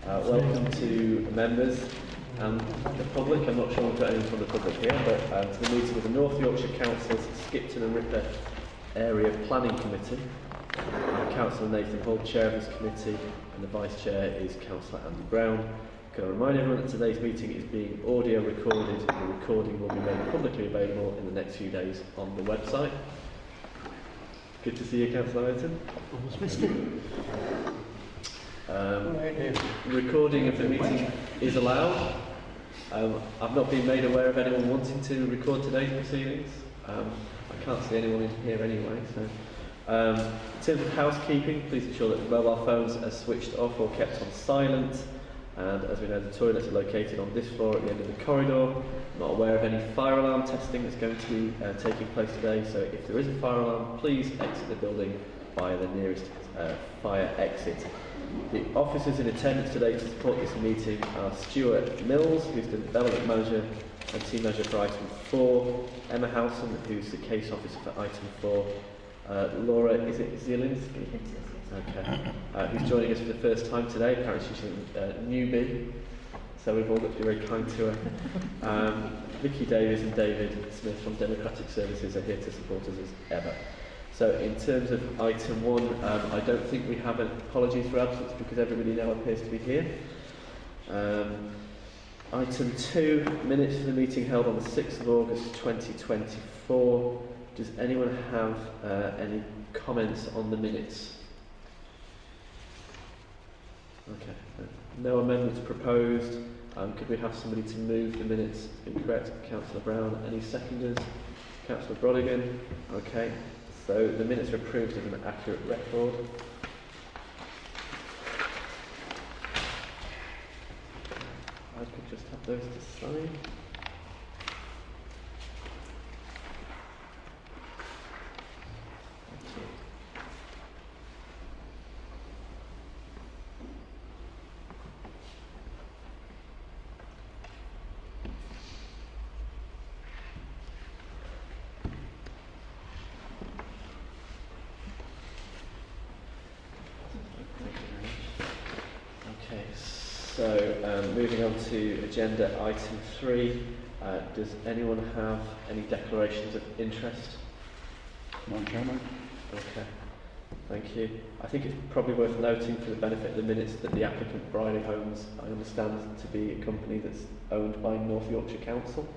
Welcome to members and the public. I'm not sure we've got anyone from the public here, but to the meeting of the North Yorkshire Council's Skipton and Ripon Area Planning Committee. I'm Councillor Nathan Hall, Chair of this committee, and the Vice Chair is Councillor Andy Brown. Can I remind everyone that today's meeting is being audio recorded, and the recording will be made publicly available in the next few days on the website. Good to see you, Councillor Nathan. Almost missed it. Recording of the meeting is allowed. I've not been made aware of anyone wanting to record today's proceedings. I can't see anyone in here anyway. So, in terms of housekeeping, please ensure that mobile phones are switched off or kept on silent. And as we know, the toilets are located on this floor at the end of the corridor. I'm not aware of any fire alarm testing that's going to be taking place today. So if there is a fire alarm, please exit the building via the nearest fire exit. The officers in attendance today to support this meeting are Stuart Mills, who's the Development Manager and Team Manager for item 4, Emma Howson, who's the Case Officer for item 4, Laura, is it Zielinski? Okay, who's joining us for the first time today. Apparently she's a newbie, so we've all got to be very kind to her. Vicky Davies and David Smith from Democratic Services are here to support us as ever. So in terms of item 1, I don't think we have an apologies for absence because everybody now appears to be here. Item 2, minutes for the meeting held on the 6th of August 2024. Does anyone have any comments on the minutes? Okay, no amendments proposed. Could we have somebody to move the minutes? Incorrect. Councillor Brown. Any seconders? Councillor Brodigan. Okay. So the minutes are approved as an accurate record. I could just have those to sign. So, moving on to agenda item 3, does anyone have any declarations of interest? No, Chairman. Okay, thank you. I think it's probably worth noting for the benefit of the minutes that the applicant Briley Homes, I understand to be a company that's owned by North Yorkshire Council.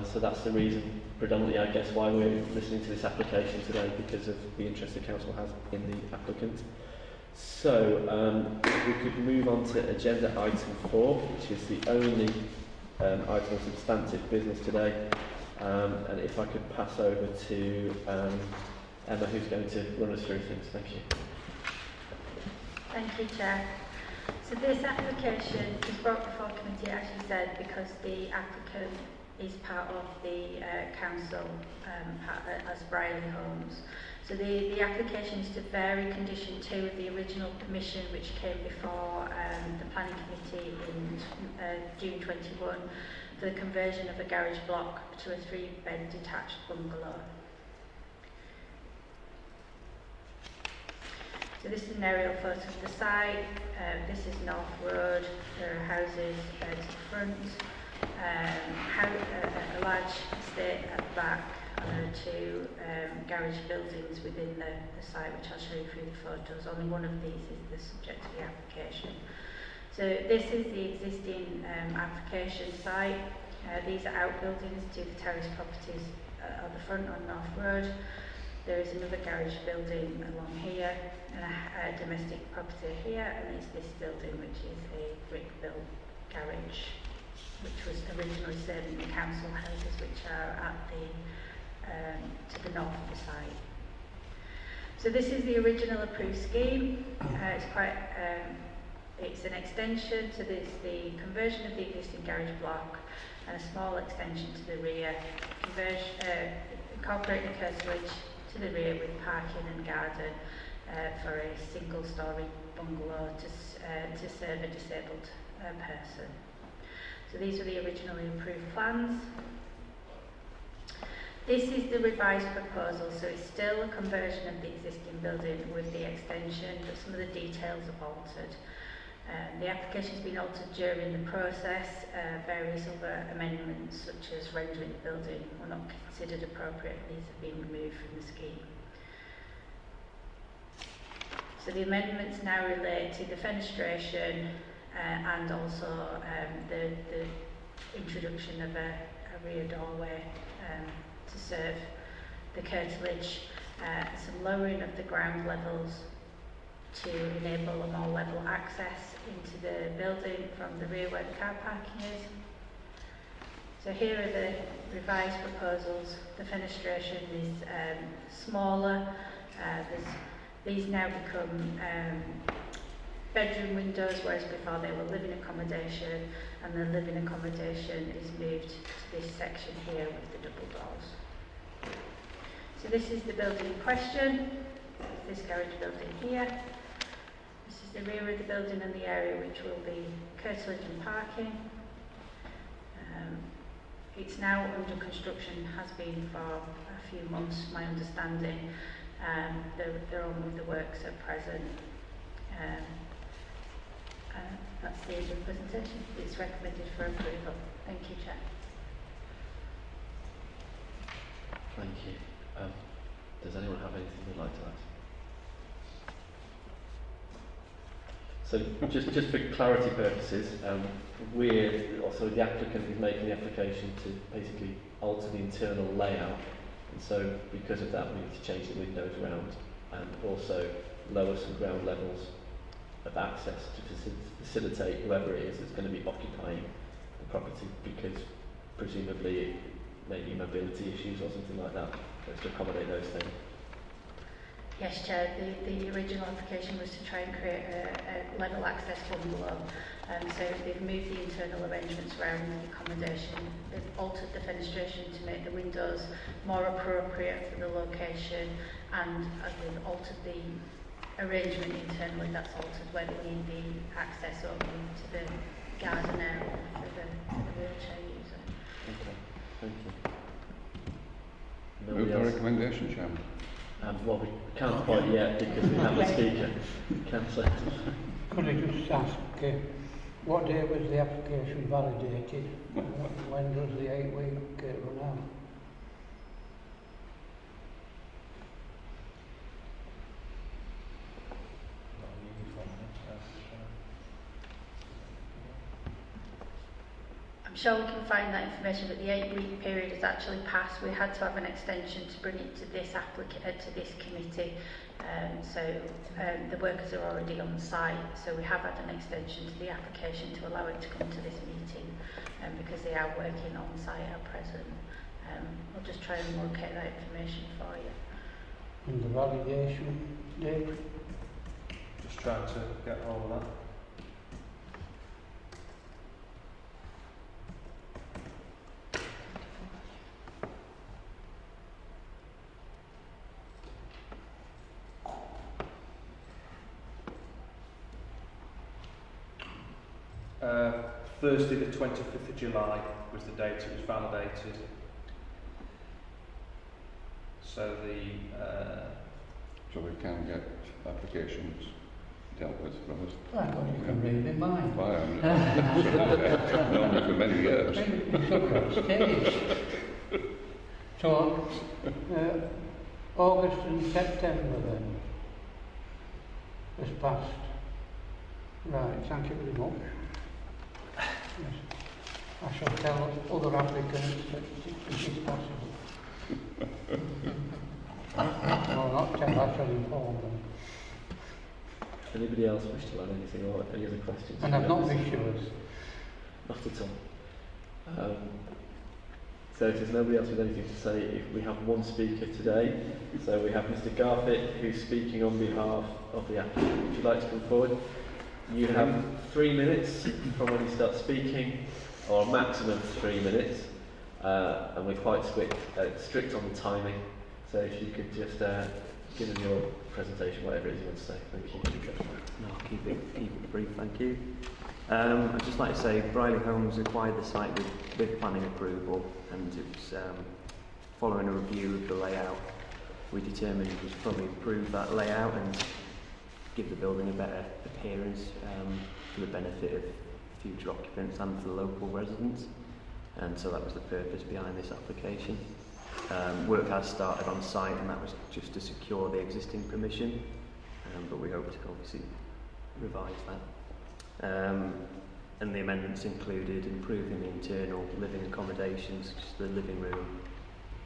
So that's the reason, predominantly I guess, why we're listening to this application today, because of the interest the Council has in the applicant. So, if we could move on to agenda item 4, which is the only item of substantive business today. And if I could pass over to Emma, who's going to run us through things. Thank you. Thank you, Chair. So this application was brought before committee, as you said, because the applicant is part of the council as Briley Homes. So the application is to vary condition 2 of the original permission which came before the planning committee in June 21 for the conversion of a garage block to a 3-bed detached bungalow. So this is an aerial photo of the site. This is North Road. There are houses to the front, a large estate at the back, two garage buildings within the site, which I'll show you through the photos. Only one of these is the subject of the application. So this is the existing application site. These are outbuildings to the terrace properties on the front on North Road. There is another garage building along here, and a domestic property here, and it's this building which is a brick-built garage, which was originally serving the council houses which are at the to the north of the site. So this is the original approved scheme. It's an extension, so there's the conversion of the existing garage block and a small extension to the rear, incorporating a curtilage to the rear with parking and garden for a single-storey bungalow to serve a disabled person. So these are the originally approved plans. This is the revised proposal, so it's still a conversion of the existing building with the extension, but some of the details are altered. The application's been altered during the process. Various other amendments, such as rendering the building, were not considered appropriate. These have been removed from the scheme. So the amendments now relate to the fenestration and also the introduction of a rear doorway to serve the curtilage, some lowering of the ground levels to enable a more level access into the building from the rear where the car parking is. So here are the revised proposals. The fenestration is smaller. These now become bedroom windows, whereas before they were living accommodation, and the living accommodation is moved to this section here with the double doors. So this is the building in question. This garage building here. This is the rear of the building and the area which will be curtilage and parking. It's now under construction, has been for a few months, my understanding. They're on with the works at present. That's the end of the presentation. It's recommended for approval. Thank you, Chair. Thank you. Does anyone have anything they'd like to ask? So just for clarity purposes, the applicant is making the application to basically alter the internal layout, and so because of that we need to change the windows around and also lower some ground levels of access to facilitate whoever it is that's going to be occupying the property, because presumably it may be mobility issues or something like that, to accommodate those things. Yes, Chair. The original application was to try and create a level access bungalow. So they've moved the internal arrangements around the accommodation. They've altered the fenestration to make the windows more appropriate for the location, and as they've altered the arrangement internally, that's altered where they need the access over to the garden area for the wheelchair user. Okay, thank you. Move the recommendation, Chairman. Well, we can't quite yet because we have a speaker. Councillor. Could I just ask, what day was the application validated? When does the 8-week run out? I'm sure we can find that information, but the 8-week period has actually passed. We had to have an extension to bring it to this committee. The workers are already on site, so we have had an extension to the application to allow it to come to this meeting, because they are working on site at present. I'll just try and locate that information for you. And the validation date? Just trying to get hold of that. Thursday the 25th of July was the date it was validated. So So we can get applications dealt with from us. I thought you can read my mind. I am. Known me for many years. It's up on stage. So, August and September then has passed. Right, thank you very much. Yes. I shall tell other applicants that it is possible. Well, not tell, I shall inform them. Anybody else wish to add anything or any other questions? And I've not been sure. Not at all. So if there's nobody else with anything to say, if we have one speaker today, so we have Mr. Garfitt who's speaking on behalf of the applicant. Would you like to come forward? You have 3 minutes from when you start speaking, or a maximum of 3 minutes, and we're quite strict on the timing. So if you could just give them your presentation, whatever it is you want to say. Thank you. No, I'll keep it brief, thank you. I'd just like to say Briley Homes acquired the site with planning approval, and it's following a review of the layout. We determined we should probably improve that layout and give the building a better appearance for the benefit of future occupants and for the local residents. And so that was the purpose behind this application. Work has started on site, and that was just to secure the existing permission, but we hope to obviously revise that. And the amendments included improving the internal living accommodations, such as the living room,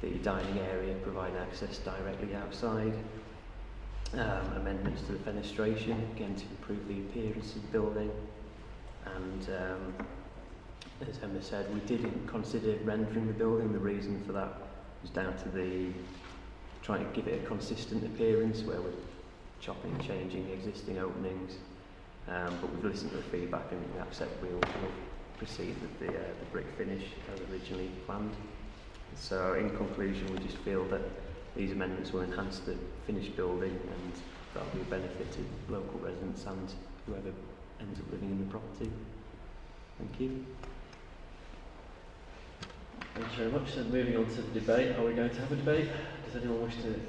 the dining area, providing access directly outside. Amendments to the fenestration, again to improve the appearance of the building. And as Emma said, we didn't consider rendering the building. The reason for that was down to trying to give it a consistent appearance, where we're chopping and changing the existing openings. But we've listened to the feedback and we accept we'll proceed with the brick finish as originally planned. So in conclusion, we just feel that these amendments will enhance the finished building, and that will be a benefit to local residents and whoever ends up living in the property. Thank you. Thank you very much. So moving on to the debate. Are we going to have a debate? Does anyone wish to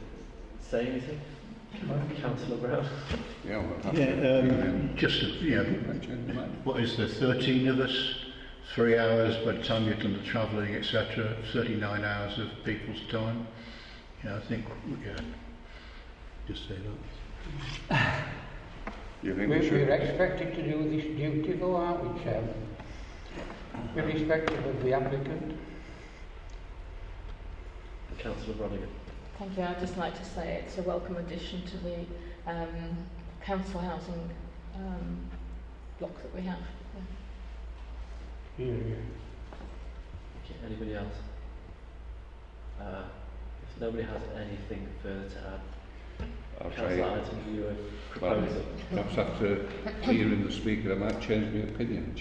say anything? Councillor Brown. What is there, 13 of us, 3 hours by the time you've done the travelling, etc., 39 hours of people's time. I think, just say that. We're expected to do this duty though, aren't we, Chairman? Irrespective of the applicant. Councillor Brodigan. Thank you. I'd just like to say it's a welcome addition to the council housing block that we have. Yeah. Okay, anybody else? If nobody has anything further to add, I'll Councillor try. Ireton, you were proposing. Perhaps after hearing the speaker, I might change my opinion.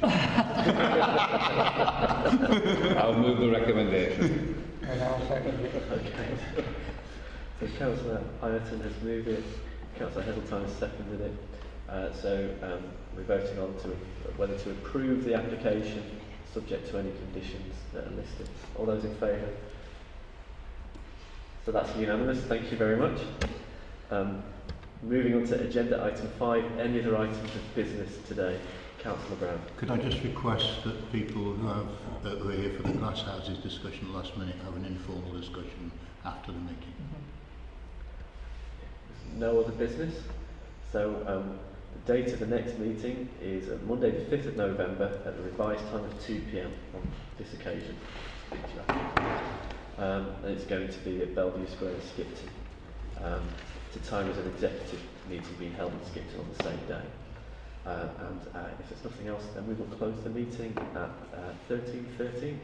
I'll move the recommendation. And I'll second it. Okay. So Councillor Ireton has moved it, Councillor Heseltine has seconded it. We're voting on to whether to approve the application subject to any conditions that are listed. All those in favour? So that's unanimous. Thank you very much. Moving on to agenda item 5, any other items of business today? Councillor Brown. Could I just request that people who are here for the glass houses discussion last minute have an informal discussion after the meeting? No other business. So the date of the next meeting is Monday the 5th of November at the revised time of 2 p.m. on this occasion. And it's going to be at Bellevue Square in Skipton. To time as an executive meeting being held in Skipton on the same day. If there's nothing else, then we will close the meeting at 13:13. Thank you.